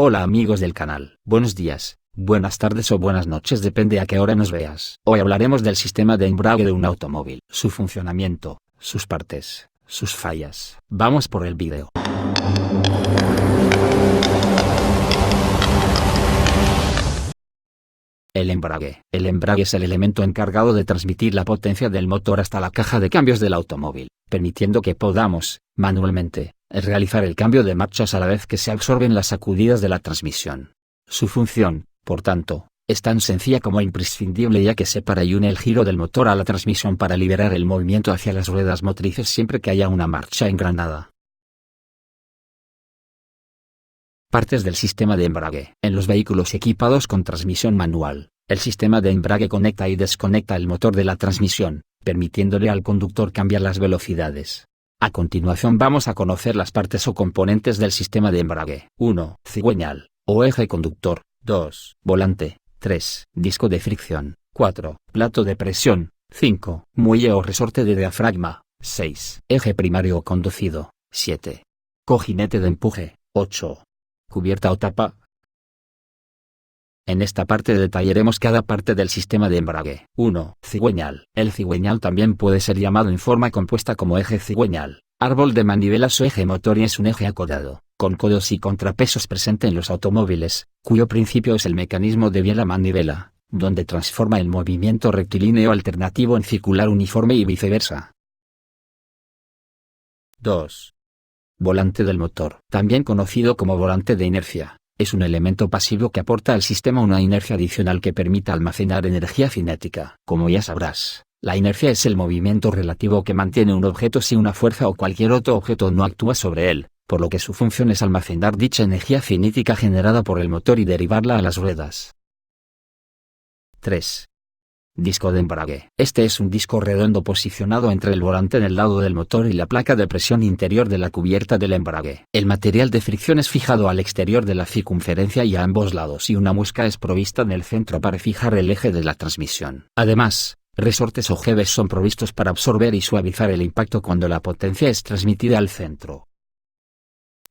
Hola amigos del canal. Buenos días, buenas tardes o buenas noches, depende a qué hora nos veas. Hoy hablaremos del sistema de embrague de un automóvil, su funcionamiento, sus partes, sus fallas. Vamos por el vídeo. El embrague. El embrague es el elemento encargado de transmitir la potencia del motor hasta la caja de cambios del automóvil, permitiendo que podamos, manualmente, realizar el cambio de marchas a la vez que se absorben las sacudidas de la transmisión. Su función, por tanto, es tan sencilla como imprescindible, ya que separa y une el giro del motor a la transmisión para liberar el movimiento hacia las ruedas motrices siempre que haya una marcha engranada. Partes del sistema de embrague. En los vehículos equipados con transmisión manual, el sistema de embrague conecta y desconecta el motor de la transmisión, permitiéndole al conductor cambiar las velocidades. A continuación vamos a conocer las partes o componentes del sistema de embrague. 1. Cigüeñal, o eje conductor. 2. Volante. 3. Disco de fricción. 4. Plato de presión. 5. Muelle o resorte de diafragma. 6. Eje primario o conducido. 7. Cojinete de empuje. 8. Cubierta o tapa. En esta parte detallaremos cada parte del sistema de embrague. 1. Cigüeñal. El cigüeñal también puede ser llamado en forma compuesta como eje cigüeñal, árbol de manivelas o eje motor, y es un eje acodado, con codos y contrapesos presente en los automóviles, cuyo principio es el mecanismo de biela-manivela, donde transforma el movimiento rectilíneo alternativo en circular uniforme y viceversa. 2. Volante del motor. También conocido como volante de inercia. Es un elemento pasivo que aporta al sistema una inercia adicional que permita almacenar energía cinética. Como ya sabrás, la inercia es el movimiento relativo que mantiene un objeto si una fuerza o cualquier otro objeto no actúa sobre él, por lo que su función es almacenar dicha energía cinética generada por el motor y derivarla a las ruedas. 3. Disco de embrague. Este es un disco redondo posicionado entre el volante en el lado del motor y la placa de presión interior de la cubierta del embrague. El material de fricción es fijado al exterior de la circunferencia y a ambos lados, y una muesca es provista en el centro para fijar el eje de la transmisión. Además, resortes ojivas son provistos para absorber y suavizar el impacto cuando la potencia es transmitida al centro.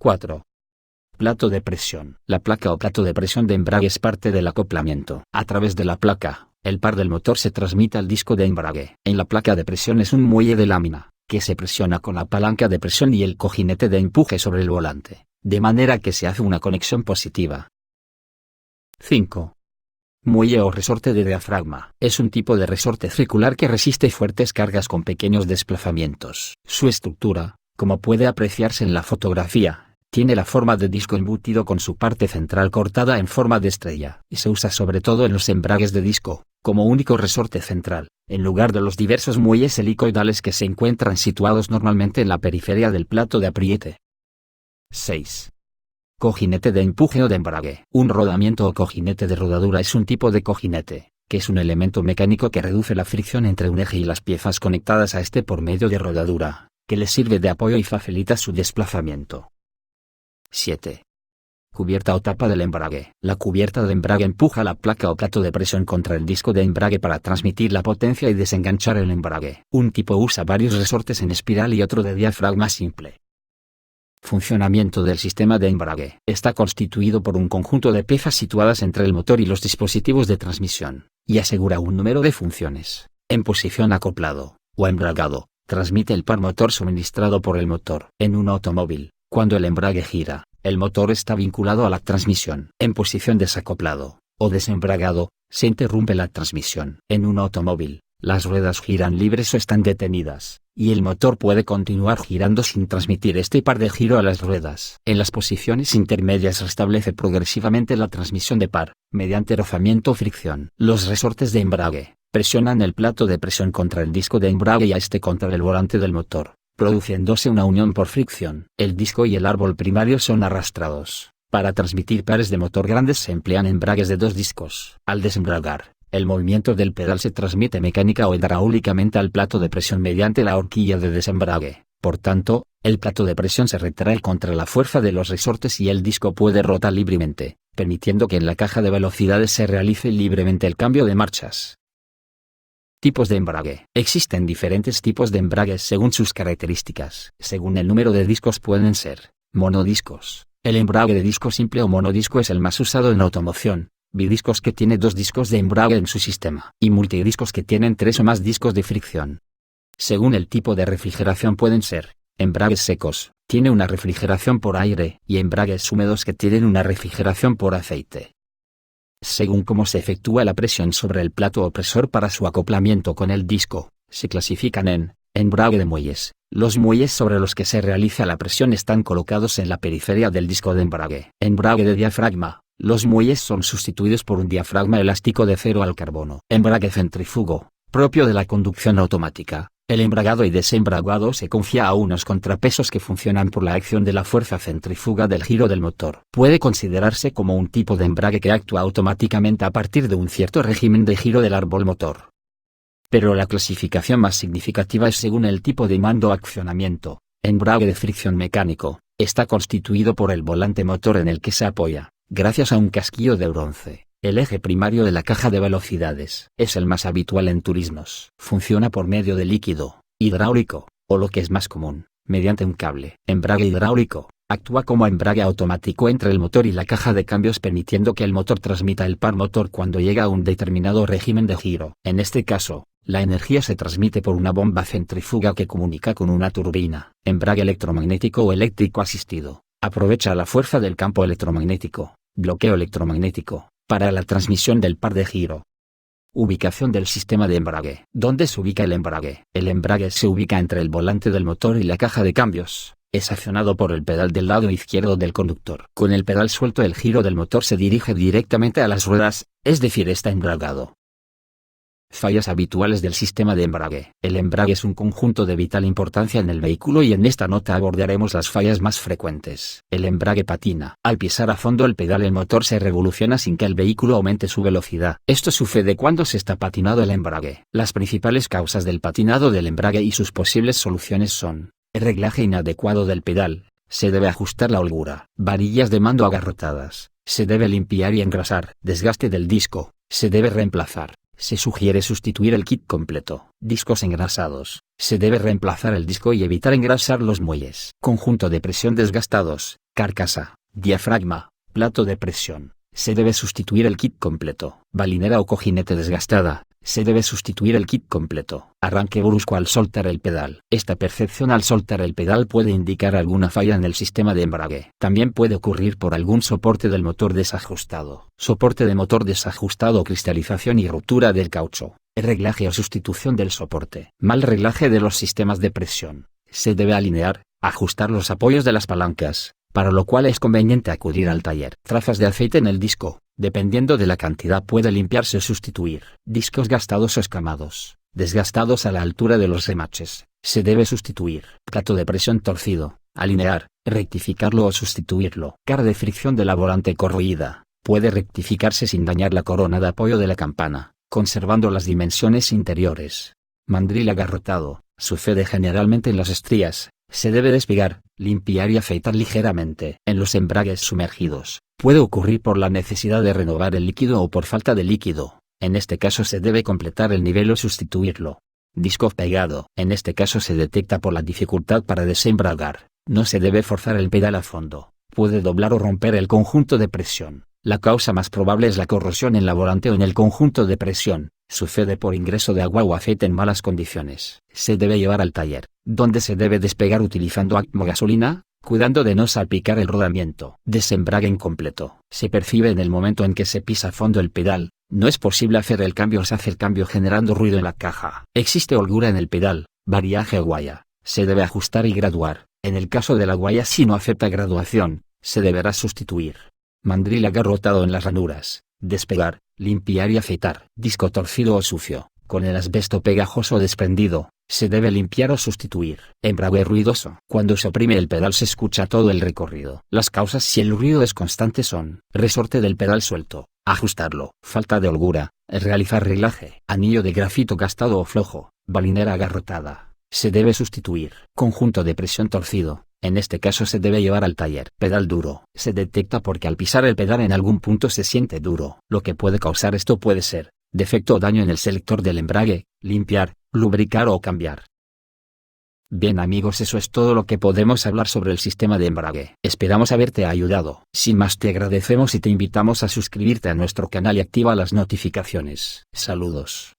4. Plato de presión. La placa o plato de presión de embrague es parte del acoplamiento. A través de la placa, el par del motor se transmite al disco de embrague. En la placa de presión es un muelle de lámina, que se presiona con la palanca de presión y el cojinete de empuje sobre el volante, de manera que se hace una conexión positiva. 5. Muelle o resorte de diafragma. Es un tipo de resorte circular que resiste fuertes cargas con pequeños desplazamientos. Su estructura, como puede apreciarse en la fotografía, tiene la forma de disco embutido con su parte central cortada en forma de estrella, y se usa sobre todo en los embragues de disco, como único resorte central, en lugar de los diversos muelles helicoidales que se encuentran situados normalmente en la periferia del plato de apriete. 6. Cojinete de empuje o de embrague. Un rodamiento o cojinete de rodadura es un tipo de cojinete, que es un elemento mecánico que reduce la fricción entre un eje y las piezas conectadas a este por medio de rodadura, que le sirve de apoyo y facilita su desplazamiento. 7. Cubierta o tapa del embrague. La cubierta de embrague empuja la placa o plato de presión contra el disco de embrague para transmitir la potencia y desenganchar el embrague. Un tipo usa varios resortes en espiral y otro de diafragma simple. Funcionamiento del sistema de embrague. Está constituido por un conjunto de piezas situadas entre el motor y los dispositivos de transmisión, y asegura un número de funciones. En posición acoplado, o embragado, transmite el par motor suministrado por el motor. En un automóvil, cuando el embrague gira, el motor está vinculado a la transmisión. En posición desacoplado, o desembragado, se interrumpe la transmisión. En un automóvil, las ruedas giran libres o están detenidas, y el motor puede continuar girando sin transmitir este par de giro a las ruedas. En las posiciones intermedias restablece progresivamente la transmisión de par, mediante rozamiento o fricción. Los resortes de embrague presionan el plato de presión contra el disco de embrague y a este contra el volante del motor, produciéndose una unión por fricción. El disco y el árbol primario son arrastrados. Para transmitir pares de motor grandes se emplean embragues de 2 discos. Al desembragar, el movimiento del pedal se transmite mecánica o hidráulicamente al plato de presión mediante la horquilla de desembrague. Por tanto, el plato de presión se retrae contra la fuerza de los resortes y el disco puede rotar libremente, permitiendo que en la caja de velocidades se realice libremente el cambio de marchas. Tipos de embrague. Existen diferentes tipos de embragues según sus características. Según el número de discos pueden ser monodiscos, El embrague de disco simple o monodisco es el más usado en la automoción. Bidiscos que tiene 2 discos de embrague en su sistema. Y multidiscos que tienen 3 o más discos de fricción. Según el tipo de refrigeración pueden ser embragues secos, tiene una refrigeración por aire, y embragues húmedos que tienen una refrigeración por aceite. Según cómo se efectúa la presión sobre el plato opresor para su acoplamiento con el disco, se clasifican en embrague de muelles. Los muelles sobre los que se realiza la presión están colocados en la periferia del disco de embrague. Embrague de diafragma. Los muelles son sustituidos por un diafragma elástico de acero al carbono. Embrague centrífugo, propio de la conducción automática. El embragado y desembragado se confía a unos contrapesos que funcionan por la acción de la fuerza centrífuga del giro del motor. Puede considerarse como un tipo de embrague que actúa automáticamente a partir de un cierto régimen de giro del árbol motor. Pero la clasificación más significativa es según el tipo de mando o accionamiento. Embrague de fricción mecánico, está constituido por el volante motor en el que se apoya, gracias a un casquillo de bronce. El eje primario de la caja de velocidades es el más habitual en turismos. Funciona por medio de líquido hidráulico, o lo que es más común, mediante un cable. Embrague hidráulico. Actúa como embrague automático entre el motor y la caja de cambios permitiendo que el motor transmita el par motor cuando llega a un determinado régimen de giro. En este caso, la energía se transmite por una bomba centrífuga que comunica con una turbina. Embrague electromagnético o eléctrico asistido. Aprovecha la fuerza del campo electromagnético, bloqueo electromagnético, para la transmisión del par de giro. Ubicación del sistema de embrague. ¿Dónde se ubica el embrague? El embrague se ubica entre el volante del motor y la caja de cambios. Es accionado por el pedal del lado izquierdo del conductor. Con el pedal suelto el giro del motor se dirige directamente a las ruedas, es decir, está embragado. Fallas habituales del sistema de embrague. El embrague es un conjunto de vital importancia en el vehículo y en esta nota abordaremos las fallas más frecuentes. El embrague patina. Al pisar a fondo el pedal el motor se revoluciona sin que el vehículo aumente su velocidad. Esto sucede cuando se está patinado el embrague. Las principales causas del patinado del embrague y sus posibles soluciones son: el reglaje inadecuado del pedal, se debe ajustar la holgura. Varillas de mando agarrotadas, se debe limpiar y engrasar. Desgaste del disco, se debe reemplazar. Se sugiere sustituir el kit completo. Discos engrasados. Se debe reemplazar el disco y evitar engrasar los muelles. Conjunto de presión desgastados. Carcasa, diafragma, plato de presión. Se debe sustituir el kit completo. Balinera o cojinete desgastada. Se debe sustituir el kit completo. Arranque brusco al soltar el pedal. Esta percepción al soltar el pedal puede indicar alguna falla en el sistema de embrague. También puede ocurrir por algún soporte del motor desajustado. Soporte de motor desajustado o cristalización y ruptura del caucho. Reglaje o sustitución del soporte. Mal reglaje de los sistemas de presión. Se debe alinear, ajustar los apoyos de las palancas, para lo cual es conveniente acudir al taller. Trazas de aceite en el disco. Dependiendo de la cantidad puede limpiarse o sustituir. Discos gastados o escamados, desgastados a la altura de los remaches, se debe sustituir. Plato de presión torcido, alinear, rectificarlo o sustituirlo. Cara de fricción de la volante corroída, puede rectificarse sin dañar la corona de apoyo de la campana, conservando las dimensiones interiores. Mandril agarrotado, sucede generalmente en las estrías, se debe despegar, limpiar y afeitar ligeramente. En los embragues sumergidos, puede ocurrir por la necesidad de renovar el líquido o por falta de líquido. En este caso se debe completar el nivel o sustituirlo. Disco pegado. En este caso se detecta por la dificultad para desembragar. No se debe forzar el pedal a fondo. Puede doblar o romper el conjunto de presión. La causa más probable es la corrosión en la volante o en el conjunto de presión. Sucede por ingreso de agua o aceite en malas condiciones. Se debe llevar al taller, donde se debe despegar utilizando gasolina, cuidando de no salpicar el rodamiento. Desembrague incompleto. Se percibe en el momento en que se pisa a fondo el pedal. No es posible hacer el cambio o se hace el cambio generando ruido en la caja. Existe holgura en el pedal, variaje o guaya. Se debe ajustar y graduar. En el caso de la guaya si no acepta graduación, se deberá sustituir. Mandril agarrotado en las ranuras. Despegar, limpiar y afeitar. Disco torcido o sucio, con el asbesto pegajoso o desprendido, se debe limpiar o sustituir. Embrague ruidoso. Cuando se oprime el pedal se escucha todo el recorrido. Las causas si el ruido es constante son: resorte del pedal suelto, ajustarlo, falta de holgura, realizar reglaje, anillo de grafito gastado o flojo, balinera agarrotada, se debe sustituir. Conjunto de presión torcido. En este caso se debe llevar al taller. Pedal duro. Se detecta porque al pisar el pedal en algún punto se siente duro. Lo que puede causar esto puede ser: defecto o daño en el selector del embrague, limpiar, lubricar o cambiar. Bien amigos, eso es todo lo que podemos hablar sobre el sistema de embrague. Esperamos haberte ayudado. Sin más, te agradecemos y te invitamos a suscribirte a nuestro canal y activa las notificaciones. Saludos.